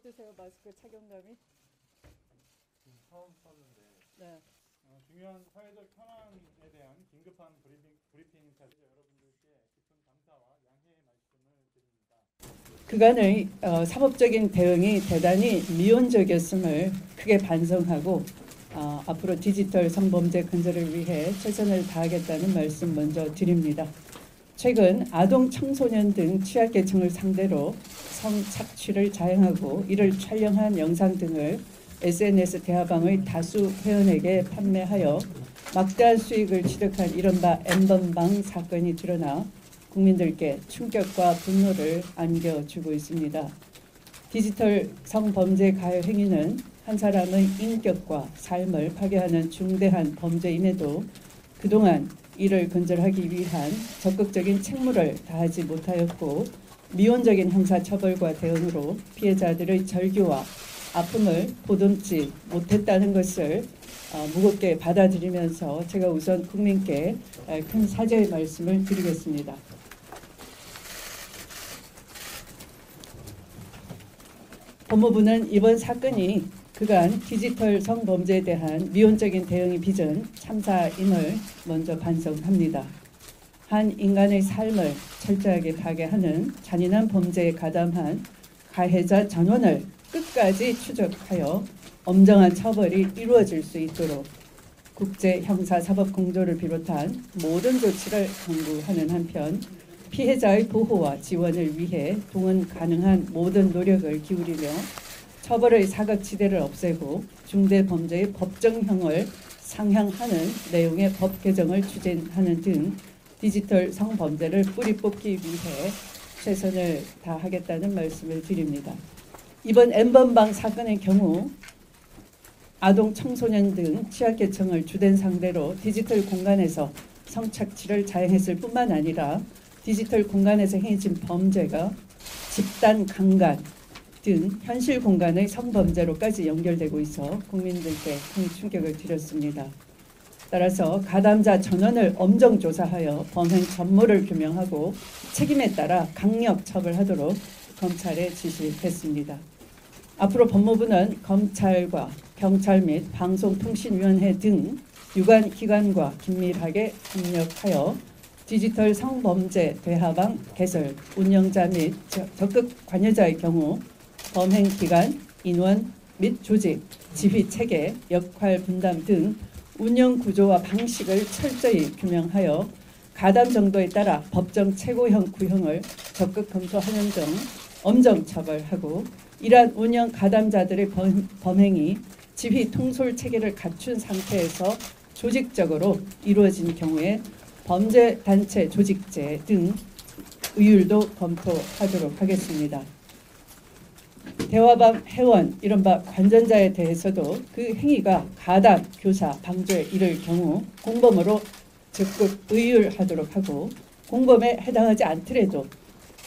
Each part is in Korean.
어떠세요? 마스크 착용감이? 처음 썼는데 네. 중요한 사회적 현안에 대한 긴급한 브리핑 인터뷰 여러분들께 깊은 감사와 양해의 말씀을 드립니다. 그간의 사법적인 대응이 대단히 미온적이었음을 크게 반성하고 앞으로 디지털 성범죄 근절을 위해 최선을 다하겠다는 말씀 먼저 드립니다. 최근 아동 청소년 등 취약계층을 상대로 성착취를 자행하고 이를 촬영한 영상 등을 SNS 대화방의 다수 회원에게 판매하여 막대한 수익을 취득한 이른바 N번방 사건이 드러나 국민들께 충격과 분노를 안겨주고 있습니다. 디지털 성범죄 가해 행위는 한 사람의 인격과 삶을 파괴하는 중대한 범죄임에도 그동안 이를 근절하기 위한 적극적인 책무를 다하지 못하였고 미온적인 형사처벌과 대응으로 피해자들의 절규와 아픔을 보듬지 못했다는 것을 무겁게 받아들이면서 제가 우선 국민께 큰 사죄의 말씀을 드리겠습니다. 법무부는 이번 사건이 그간 디지털 성범죄에 대한 미온적인 대응이 빚은 참사임을 먼저 반성합니다. 한 인간의 삶을 철저하게 파괴하는 잔인한 범죄에 가담한 가해자 전원을 끝까지 추적하여 엄정한 처벌이 이루어질 수 있도록 국제형사사법공조를 비롯한 모든 조치를 강구하는 한편 피해자의 보호와 지원을 위해 동원 가능한 모든 노력을 기울이며 처벌의 사각지대를 없애고 중대범죄의 법정형을 상향하는 내용의 법 개정을 추진하는 등 디지털 성범죄를 뿌리 뽑기 위해 최선을 다하겠다는 말씀을 드립니다. 이번 N번방 사건의 경우 아동 청소년 등 취약계층을 주된 상대로 디지털 공간에서 성착취를 자행했을 뿐만 아니라 디지털 공간에서 행해진 범죄가 집단 강간 등 현실 공간의 성범죄로까지 연결되고 있어 국민들께 큰 충격을 드렸습니다. 따라서 가담자 전원을 엄정 조사하여 범행 전모를 규명하고 책임에 따라 강력 처벌하도록 검찰에 지시했습니다. 앞으로 법무부는 검찰과 경찰 및 방송통신위원회 등 유관 기관과 긴밀하게 협력하여 디지털 성범죄 대화방 개설, 운영자 및 적극 관여자의 경우 범행 기간, 인원 및 조직, 지휘 체계, 역할 분담 등 운영 구조와 방식을 철저히 규명하여 가담 정도에 따라 법정 최고형 구형을 적극 검토하는 등 엄정 처벌하고 이러한 운영 가담자들의 범행이 지휘 통솔 체계를 갖춘 상태에서 조직적으로 이루어진 경우에 범죄단체 조직죄 등 의율도 검토하도록 하겠습니다. 대화방 회원, 이른바 관전자에 대해서도 그 행위가 가담, 교사, 방조에 이를 경우 공범으로 적극 의율하도록 하고 공범에 해당하지 않더라도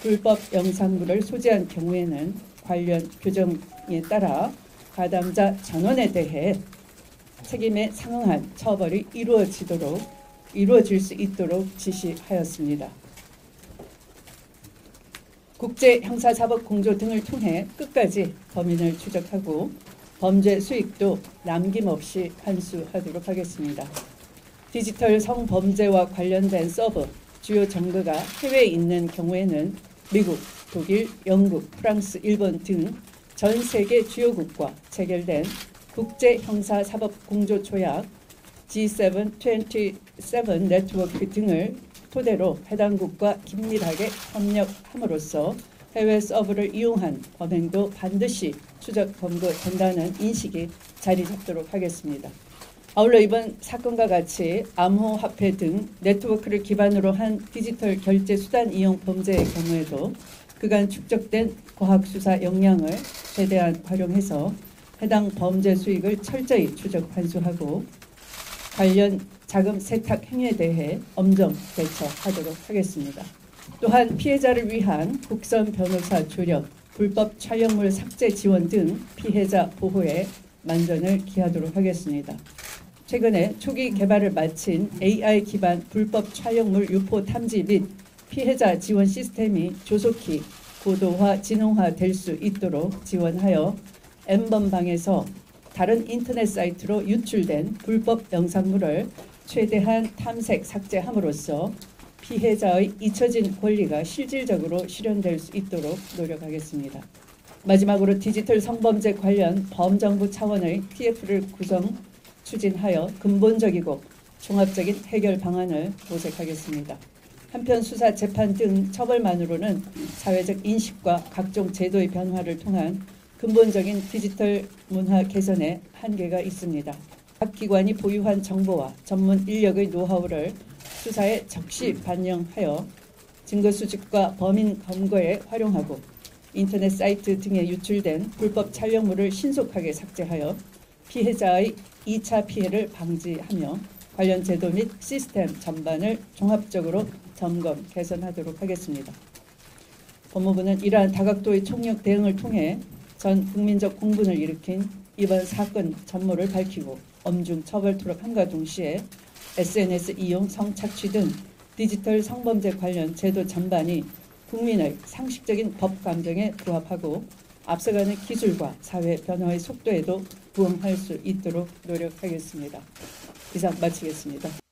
불법 영상물을 소지한 경우에는 관련 규정에 따라 가담자 전원에 대해 책임에 상응한 처벌이 이루어질 수 있도록 지시하였습니다. 국제형사사법공조 등을 통해 끝까지 범인을 추적하고 범죄 수익도 남김없이 환수하도록 하겠습니다. 디지털 성범죄와 관련된 서버, 주요 정보가 해외에 있는 경우에는 미국, 독일, 영국, 프랑스, 일본 등 전 세계 주요국과 체결된 국제형사사법공조 조약 G727 네트워크 등을 토대로 해당 국과 긴밀하게 협력함으로써 해외 서버를 이용한 범행도 반드시 추적 검거된다는 인식이 자리 잡도록 하겠습니다. 아울러 이번 사건과 같이 암호화폐 등 네트워크를 기반으로 한 디지털 결제 수단 이용 범죄의 경우에도 그간 축적된 과학수사 역량을 최대한 활용해서 해당 범죄 수익을 철저히 추적 환수하고 관련 자금 세탁 행위에 대해 엄정 대처하도록 하겠습니다. 또한 피해자를 위한 국선 변호사 조력, 불법 촬영물 삭제 지원 등 피해자 보호에 만전을 기하도록 하겠습니다. 최근에 초기 개발을 마친 AI 기반 불법 촬영물 유포 탐지 및 피해자 지원 시스템이 조속히 고도화, 진흥화될 수 있도록 지원하여 N번방에서 다른 인터넷 사이트로 유출된 불법 영상물을 최대한 탐색, 삭제함으로써 피해자의 잊혀진 권리가 실질적으로 실현될 수 있도록 노력하겠습니다. 마지막으로 디지털 성범죄 관련 범정부 차원의 TF를 구성, 추진하여 근본적이고 종합적인 해결 방안을 모색하겠습니다. 한편 수사, 재판 등 처벌만으로는 사회적 인식과 각종 제도의 변화를 통한 근본적인 디지털 문화 개선에 한계가 있습니다. 각 기관이 보유한 정보와 전문 인력의 노하우를 수사에 적시 반영하여 증거 수집과 범인 검거에 활용하고 인터넷 사이트 등에 유출된 불법 촬영물을 신속하게 삭제하여 피해자의 2차 피해를 방지하며 관련 제도 및 시스템 전반을 종합적으로 점검, 개선하도록 하겠습니다. 법무부는 이러한 다각도의 총력 대응을 통해 전 국민적 공분을 일으킨 이번 사건 전모를 밝히고 엄중 처벌토록 함과 동시에 SNS 이용, 성착취 등 디지털 성범죄 관련 제도 전반이 국민의 상식적인 법 감정에 부합하고 앞서가는 기술과 사회 변화의 속도에도 부응할 수 있도록 노력하겠습니다. 이상 마치겠습니다.